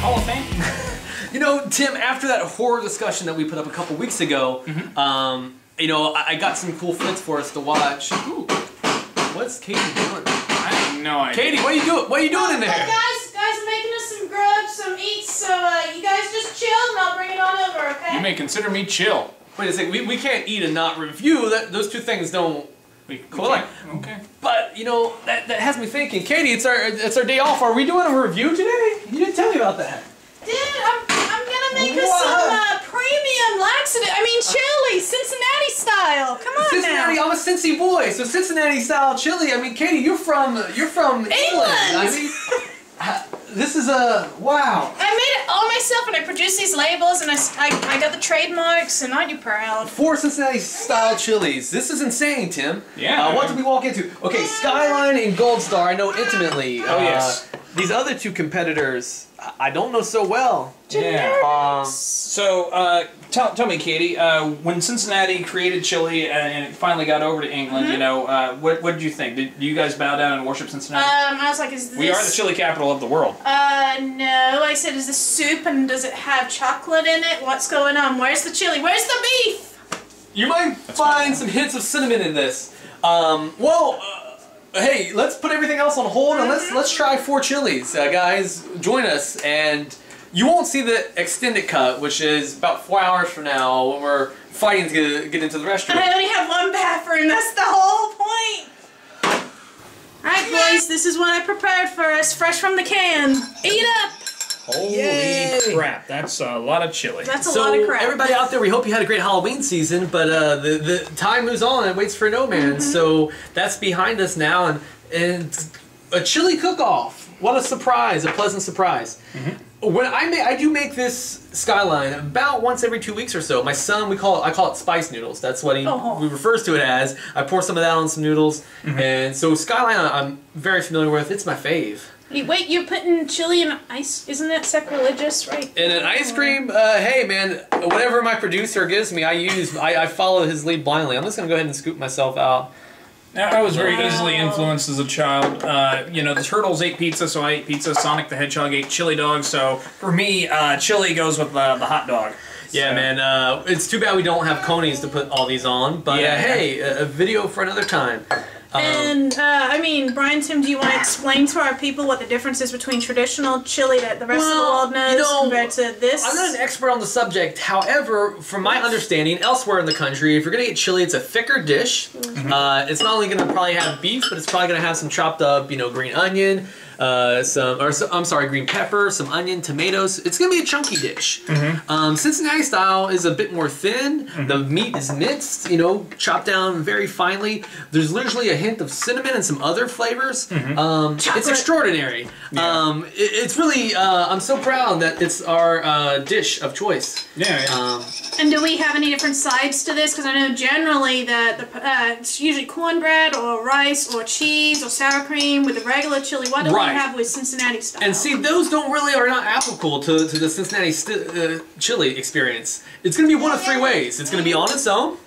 Hall of Fame. You know, Tim, after that horror discussion that we put up a couple weeks ago, you know, I got some cool flicks for us to watch. Ooh, what's Katie doing? I have no idea. Katie, what are you doing? What are you doing in there? Guys, I'm making us some grub, some eats, so you guys just chill and I'll bring it on over, okay? You may consider me chill. Wait a second, we can't eat and not review. Those two things don't collide. Okay. But you know, that has me thinking. Katie, it's our day off. Are we doing a review today? You didn't tell me about that. Dude, I'm gonna make us some premium laxative. I mean chili, Cincinnati Style. Come on Cincinnati, now. I'm a Cincy boy, so Cincinnati Style chili. I mean, Katie, you're from England. I mean, this is wow. I made it all myself, and I produced these labels, and I got the trademarks, and aren't you proud? 4 Cincinnati Style chilies. This is insane, Tim. Yeah. What did we walk into? Okay, Skyline and Gold Star. I know intimately. Oh yes. These other two competitors, I don't know so well. Yeah. So, tell me, Katie, when Cincinnati created chili and it finally got over to England, you know, what did you think? Did you guys bow down and worship Cincinnati? I was like, is this... We are the chili capital of the world. No. I said, is this soup and does it have chocolate in it? What's going on? Where's the chili? Where's the beef? You might find some hints of cinnamon in this. Hey, let's put everything else on hold and let's try 4 chilies. Guys, join us, and you won't see the extended cut, which is about 4 hours from now when we're fighting to get into the restaurant. And I only have 1 bathroom, that's the whole point! Alright boys, this is what I prepared for us, fresh from the can. Eat up! Holy crap, that's a lot of chili. That's a lot of crap. Everybody out there, we hope you had a great Halloween season, but the time moves on and waits for no man, so that's behind us now, and a chili cook-off. What a surprise, a pleasant surprise. When I do make this Skyline about once every 2 weeks or so. My son, I call it spice noodles. That's what he refers to it as. I pour some of that on some noodles, and so Skyline I'm very familiar with. It's my fave. Wait, you're putting chili in ice? Isn't that sacrilegious, right? In an ice cream? Hey man, whatever my producer gives me, I follow his lead blindly. I'm just gonna go ahead and scoop myself out. I was very easily influenced as a child. You know, the Turtles ate pizza, so I ate pizza. Sonic the Hedgehog ate chili dogs, so for me, chili goes with the hot dog. Yeah, man, it's too bad we don't have conies to put all these on, but hey, a video for another time. And, I mean, Brian, Tim, do you want to explain to our people what the difference is between traditional chili that the rest of the world knows compared to this? I'm not an expert on the subject. However, from my understanding, elsewhere in the country, if you're going to get chili, it's a thicker dish. It's not only going to probably have beef, but it's probably going to have some chopped up, you know, green onion, green pepper, some onion, tomatoes. It's going to be a chunky dish. Cincinnati Style is a bit more thin. The meat is minced, you know, chopped down very finely. There's literally a hint of cinnamon and some other flavors. It's extraordinary. It's really, I'm so proud that it's our dish of choice. And do we have any different sides to this? Because I know generally that it's usually cornbread or rice or cheese or sour cream with the regular chili. What do we have with Cincinnati Style? And see, those are not applicable to the Cincinnati chili experience. It's going to be one of 3 ways. It's going to be on its own,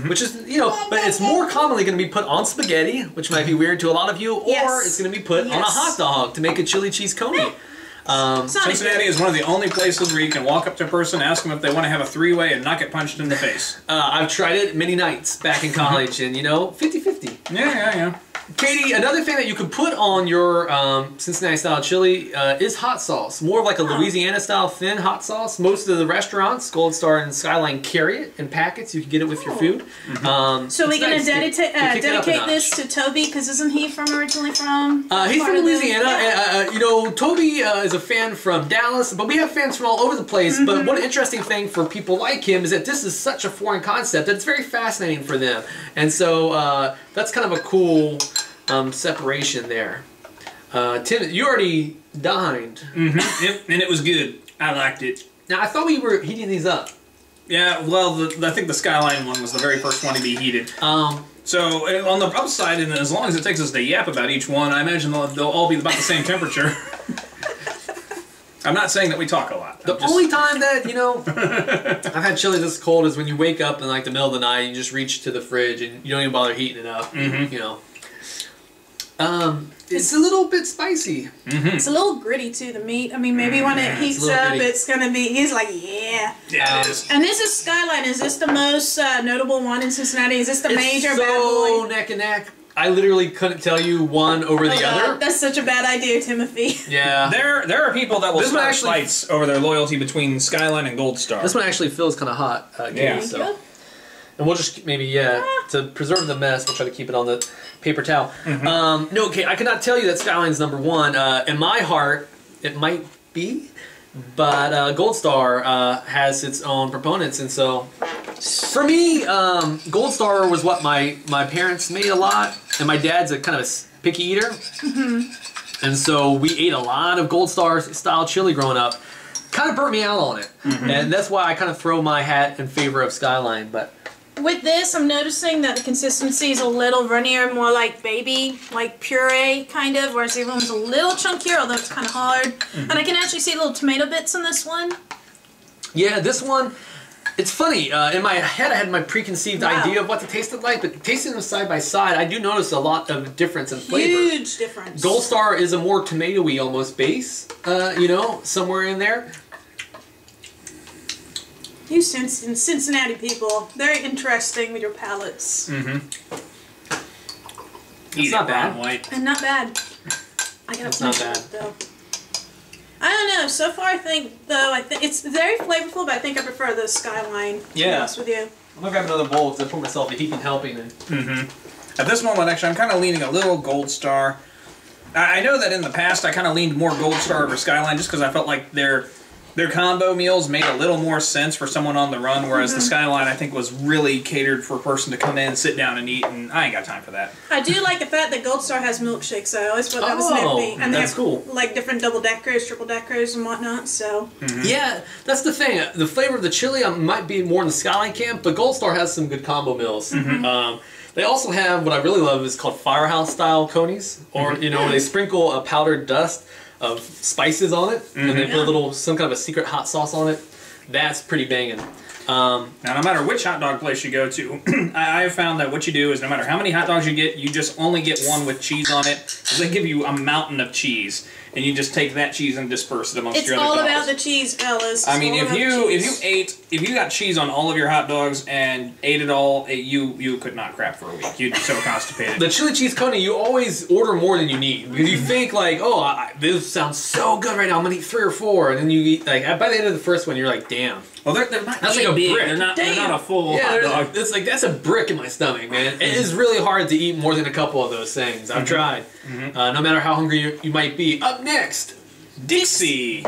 which is, you know, but it's more commonly going to be put on spaghetti, which might be weird to a lot of you, or it's going to be put on a hot dog to make a chili cheese coney. Cincinnati is one of the only places where you can walk up to a person, ask them if they want to have a 3-way, and not get punched in the face. I've tried it many nights back in college, and you know, 50-50. Yeah. Katie, another thing that you could put on your Cincinnati Style chili is hot sauce. More of like a Louisiana Style thin hot sauce. Most of the restaurants, Gold Star and Skyline, carry it in packets. You can get it with your food. So we're going to dedicate this to Toby, because isn't he originally from? He's from Louisiana. You know, Toby is a fan from Dallas, but we have fans from all over the place. But one interesting thing for people like him is that this is such a foreign concept that it's very fascinating for them. And so that's kind of a cool separation there. Tim, you already dined. Yep, and it was good. I liked it. Now, I thought we were heating these up. Yeah, well, I think the Skyline one was the very first one to be heated. So, on the upside, and as long as it takes us to yap about each one, I imagine they'll all be about the same temperature. I'm not saying that we talk a lot. The only time that, you know, I've had chili this cold is when you wake up in like the middle of the night and you just reach to the fridge and you don't even bother heating it up. You know. It's a little bit spicy. It's a little gritty too, the meat. I mean, maybe when it heats up, it's gonna be. He's like, yeah. Yeah, it is. And this is Skyline. Is this the most notable one in Cincinnati? Is this the major bad so boy? neck and neck. I literally couldn't tell you one over the other. That's such a bad idea, Timothy. Yeah. There are people that will start fights over their loyalty between Skyline and Gold Star. This one actually feels kind of hot. Yeah. So. And we'll just maybe, to preserve the mess, we'll try to keep it on the paper towel. No, okay, I cannot tell you that Skyline's #1. In my heart, it might be, but Gold Star has its own proponents, and so for me, Gold Star was what my parents made a lot, and my dad's a kind of a picky eater, and so we ate a lot of Gold Star style chili growing up. Kind of burnt me out on it, and that's why I kind of throw my hat in favor of Skyline, but. With this, I'm noticing that the consistency is a little runnier, more like baby, like puree kind of, whereas the other one's a little chunkier, although it's kind of hard. And I can actually see little tomato bits in this one. Yeah, this one, it's funny. In my head, I had my preconceived idea of what the taste looked like, but tasting them side by side, I do notice a lot of difference in flavor. Huge difference. Gold Star is a more tomatoey almost base, you know, somewhere in there. You Cincinnati people, very interesting with your palates. It's not bad. White. And not bad. I gotta it's not bad. Though. I don't know. So far, I think it's very flavorful, but I think I prefer the Skyline. To be honest with you. I'm gonna grab another bowl because I put myself a heaping helping. At this moment, actually, I'm kind of leaning a little Gold Star. I know that in the past, I kind of leaned more Gold Star over Skyline just because I felt like their combo meals made a little more sense for someone on the run, whereas the Skyline, I think, was really catered for a person to come in, sit down, and eat, and I ain't got time for that. I do like the fact that Gold Star has milkshakes. I always thought that was nifty. And that's cool. Like different double-deckers, triple-deckers, and whatnot, so... Yeah, that's the thing. The flavor of the chili might be more in the Skyline camp, but Gold Star has some good combo meals. They also have, what I really love, is called Firehouse-style conies, or, you know, where they sprinkle a powdered dust of spices on it, and they put some kind of a secret hot sauce on it. That's pretty banging. Now, no matter which hot dog place you go to, I have found that what you do is no matter how many hot dogs you just only get one with cheese on it. So they give you a mountain of cheese, and you just take that cheese and disperse it amongst your other dogs. It's all about the cheese, fellas. I mean, if you got cheese on all of your hot dogs and ate it all, you could not crap for a week. You'd be so constipated. The chili cheese coney, you always order more than you need because you think like, oh, this sounds so good right now. I'm gonna eat 3 or 4, and then you eat like by the end of the first one, you're like, damn. Well, they're not that's like a big. brick. They're not a full hot dog. It's like that's a brick in my stomach, man. It is really hard to eat more than a couple of those things. I've tried. No matter how hungry you might be. Up next, Dixie.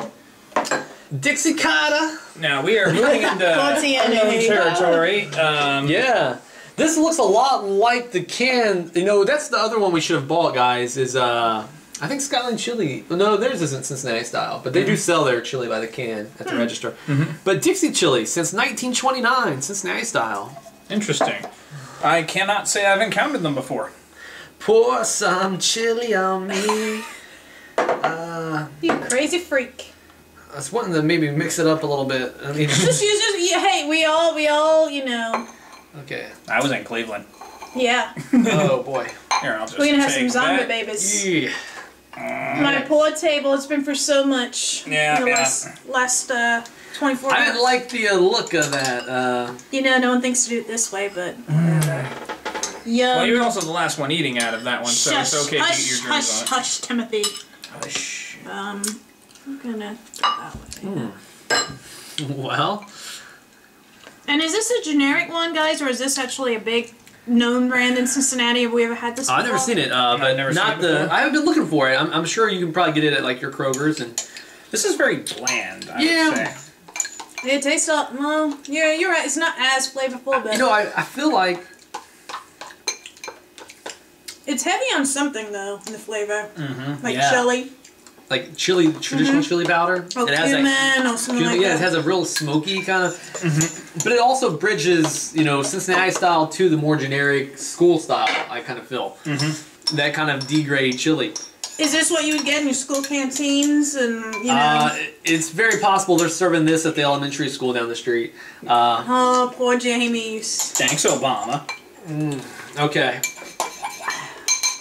Dixie Cotta. Now we are moving into unknown territory. Yeah. This looks a lot like the can. You know, that's the other one we should have bought, guys, is I think Skyline Chili. No, theirs isn't Cincinnati Style, but they do sell their chili by the can at the register. But Dixie Chili, since 1929, Cincinnati Style. Interesting. I cannot say I've encountered them before. Pour some chili on me. You crazy freak. I was wanting to maybe mix it up a little bit. I mean, hey, we all, you know. Okay. I was in Cleveland. Yeah. Oh boy. Here, I'll just we're gonna have some take zombie that. babies. Yeah. My poor table has been for so much. Yeah, in the last 24 I hours. didn't like the look of that. You know, no one thinks to do it this way, but whatever. Yum. Well, you're also the last one eating out of that one, so it's okay to eat your dreams on it. Hush, Timothy. Hush. I'm gonna go that way. Well. And is this a generic one, guys, or is this actually a big known brand in Cincinnati? Have we ever had this before? I've never seen it, but never not seen it before. I haven't been looking for it. I'm sure you can probably get it at like your Kroger's and. This is very bland, I would say. It tastes well, you're right. It's not as flavorful, but you know, I feel like it's heavy on something though in the flavor, like yeah. chili, like chili, traditional chili powder. or cumin, or something like yeah, that. it has a real smoky kind of, but it also bridges, you know, Cincinnati style to the more generic school style. I kind of feel that kind of D-grade chili. Is this what you would get in your school canteens and, you know? It's very possible they're serving this at the elementary school down the street. Oh, poor Jamie's. Thanks, Obama. Okay.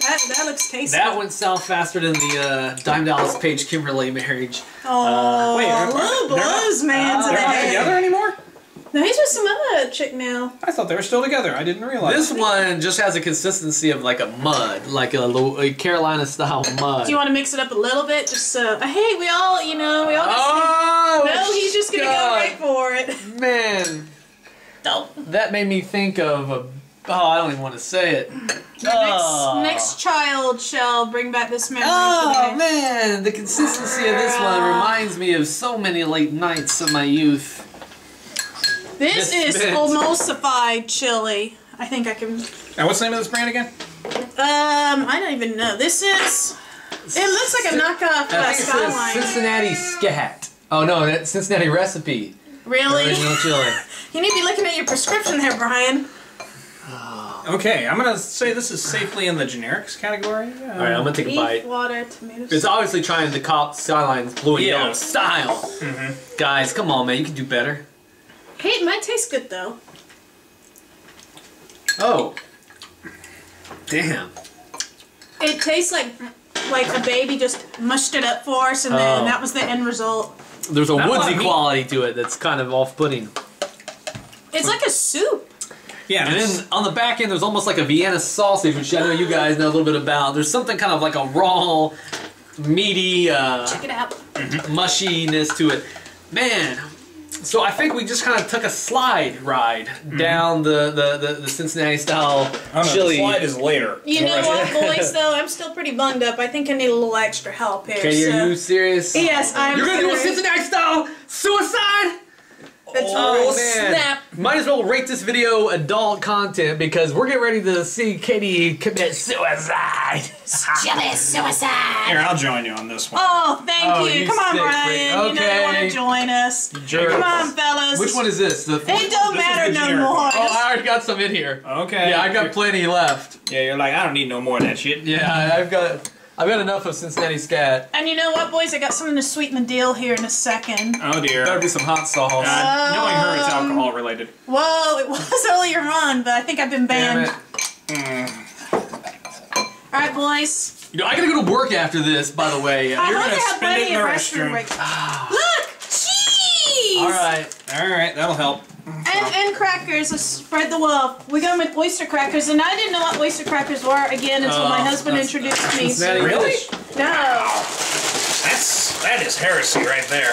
That looks tasty. That went south faster than the Dime Dallas Page Kimberly marriage. Oh, wait, little blues man they're not today. together anymore? No, he's with some other chick now. I thought they were still together. I didn't realize. This one just has a consistency of like a mud, like a Carolina style mud. Do you want to mix it up a little bit? Just so, hey, we all, we all. Oh, no, he's just gonna go right for it. Man, No. that made me think of I don't even want to say it. Next child shall bring back this memory. Oh today. man, the consistency of this one reminds me of so many late nights of my youth. This is emulsified chili. I think I can. Now, what's the name of this brand again? I don't even know. This is. It looks like a knockoff I think it says Skyline. Cincinnati Scat. Oh no, that's Cincinnati Recipe. Really? Original chili. You need to be looking at your prescription there, Brian. Okay, I'm gonna say this is safely in the generics category. All right, I'm gonna take a Beef, bite. water, tomatoes. It's obviously trying to cop Skyline's blue and Yeah. yellow style. Guys, come on, man, you can do better. Hey, it might taste good though. Oh, damn. It tastes like a baby just mushed it up for us, and then that was the end result. There's a Not a lot woodsy of meat. quality to it that's kind of off-putting. It's like a soup. Yeah, And then on the back end, there's almost like a Vienna sausage, which I know you guys know a little bit about. There's something kind of like a raw, meaty, Check it out. mushiness to it. Man, so I think we just kind of took a slide ride down the Cincinnati Style chili. The slide is later. You know what, boys? Though I'm still pretty bunged up. I think I need a little extra help here. Okay, so. are you serious? Yes, I'm. You're gonna do a serious. Cincinnati Style suicide? That's Oh, right. man. Snap. Might as well rate this video adult content because we're getting ready to see Katie commit suicide. Chili suicide. Here, I'll join you on this one. Oh, thank Oh, you. you Come on, sick Brian. freak. You know you want Okay. to join us. Jerks. Come on, fellas. Which one is this? The It don't This is matter the no generic more. one. Oh, I already got some in here. Okay. Yeah, I got plenty left. Yeah, you're like, I don't need no more of that shit. Yeah, I've got enough of Cincinnati Scat. And you know what, boys? I got something to sweeten the deal here in a second. Oh dear. Better be some hot sauce. Knowing her, it's alcohol related. Whoa, it was earlier on, but I think I've been Damn banned. it. Alright, boys. You know, I gotta go to work after this, by the way. I You're hope gonna they have spend it plenty in of the restroom restroom. breaks. Look! Cheese! Alright. That'll help. And crackers, let's spread the wealth. We're going with oyster crackers, and I didn't know what oyster crackers were again until my husband introduced me. Cincinnati So. Really? dish. No. That is heresy right there.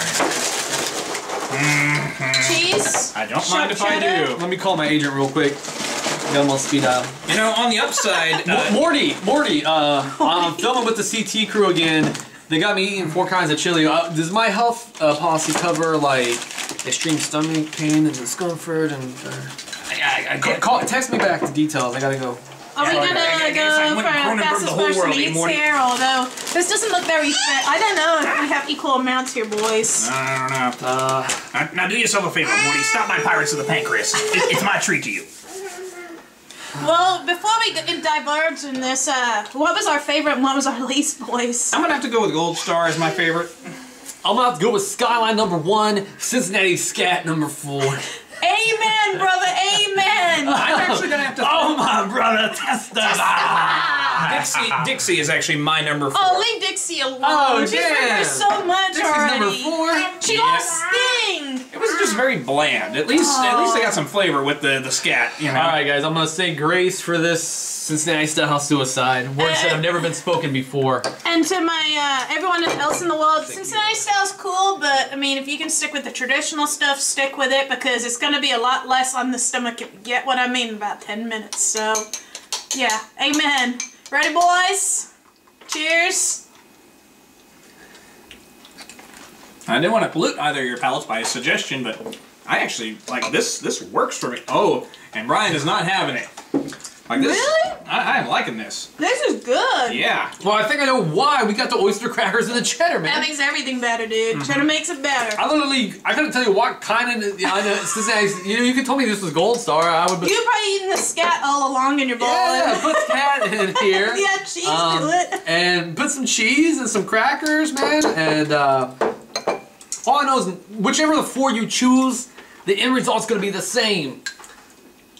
Cheese? I don't Sharp mind if I cheddar? do. Let me call my agent real quick. Got him on speed dial. You know, on the upside, Morty, I'm filming with the CT crew again. They got me eating 4 kinds of chili. Does my health policy cover like extreme stomach pain and discomfort and? Text me back the details. I gotta go. Are we Sorry, gonna I guess I go went for Cronenberg fastest the whole person world, eats Morty. here? Although this doesn't look very fair. I don't know if we have equal amounts here, boys. I don't know. Now do yourself a favor, Morty. Stop my Pirates of the Pancreas. It's my treat to you. Well, before we diverge in this, what was our favorite and what was our least, boys? I'm gonna have to go with Gold Star as my favorite. I'm gonna have to go with Skyline #1, Cincinnati Scat #4. Amen, brother. Amen. I'm actually gonna have to. Oh my brother, testify! Dixie is actually my number 4. Oh, leave Dixie alone. Oh, She's been damn. through so much Dixie's already. #4. She Yeah. lost Sting. It was just very bland. At least they got some flavor with the scat. You know. All right, guys, I'm gonna say grace for this Cincinnati Style suicide. Words that have never been spoken before. And to my everyone else in the world, Cincinnati Style's cool, but I mean, if you can stick with the traditional stuff, stick with it because it's gonna be a lot less on the stomach. If you get what I mean? In about 10 minutes. So, yeah, amen. Ready, boys? Cheers. I didn't want to pollute either of your palates by a suggestion, but I actually like this. This works for me. Oh, and Brian is not having it. Like this. Really? I am liking this. This is good. Yeah. Well, I think I know why. We got the oyster crackers and the cheddar, man. That makes everything better, dude. Cheddar makes it better. I couldn't tell you what kind of. I know Cincinnati. You could tell me this was Gold Star. I would. You're probably eating the scat all along in your bowl. Yeah, put scat in here. Yeah, cheese to it. And put some cheese and some crackers, man. And all I know is whichever the 4 you choose, the end result's gonna be the same.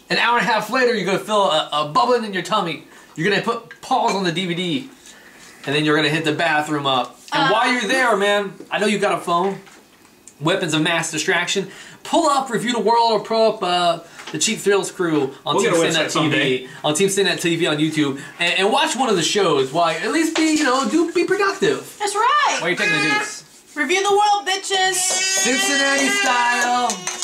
An hour and a half later, you're gonna feel a bubbling in your tummy. You're gonna put pause on the DVD, and then you're gonna hit the bathroom up. And while you're there, man, I know you've got a phone. Weapons of mass distraction. Pull up, review the world, or pull up the Cheap Thrills crew on Team Cincinnati TV, on Team Cincinnati TV on YouTube, and watch one of the shows. While at least be be productive. That's right. While you're taking the deuce. Review the world, bitches. Cincinnati Style.